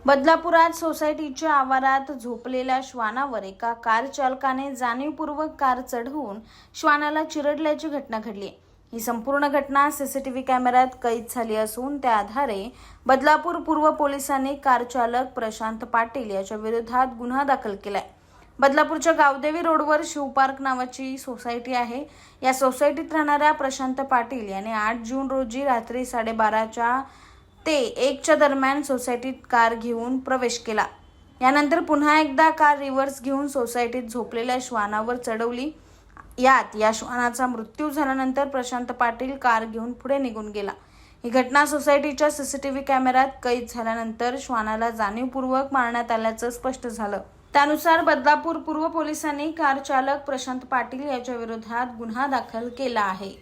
बदलापुरात सोसायटीच्या आवारात झोपलेल्या श्वानावर एका कार चालकाने जाणीवपूर्वक कार चढवून श्वानाला चिरडल्याची घटना घडली. ही संपूर्ण घटना सीसीटीव्ही कॅमेऱ्यात कैद झाली असून त्या आधारे बदलापूर पूर्व पोलिसांनी कार चालक प्रशांत पाटील याच्या विरोधात गुन्हा दाखल केलाय. बदलापूरच्या गावदेवी रोडवर शिवपार्क नावाची सोसायटी आहे. या सोसायटीत राहणाऱ्या प्रशांत पाटील याने 8 जून रोजी रात्री 12:30 ते 1च्या दरम्यान सोसायटीत कार घेऊन प्रवेश केला. यानंतर पुन्हा एकदा कार रिव्हर्स घेऊन सोसायटीत झोपलेल्या श्वानावर चढवली. या श्वानाचा मृत्यू झाल्यानंतर प्रशांत पाटील कार घेऊन पुढे निघून गेला. ही घटना सोसायटीच्या सीसीटीव्ही कॅमेऱ्यात कैद झाल्यानंतर श्वानाला जाणीवपूर्वक मारण्यात आल्याचं स्पष्ट झालं. त्यानुसार बदलापूर पूर्व पोलिसांनी कार चालक प्रशांत पाटील याच्या विरोधात गुन्हा दाखल केला आहे.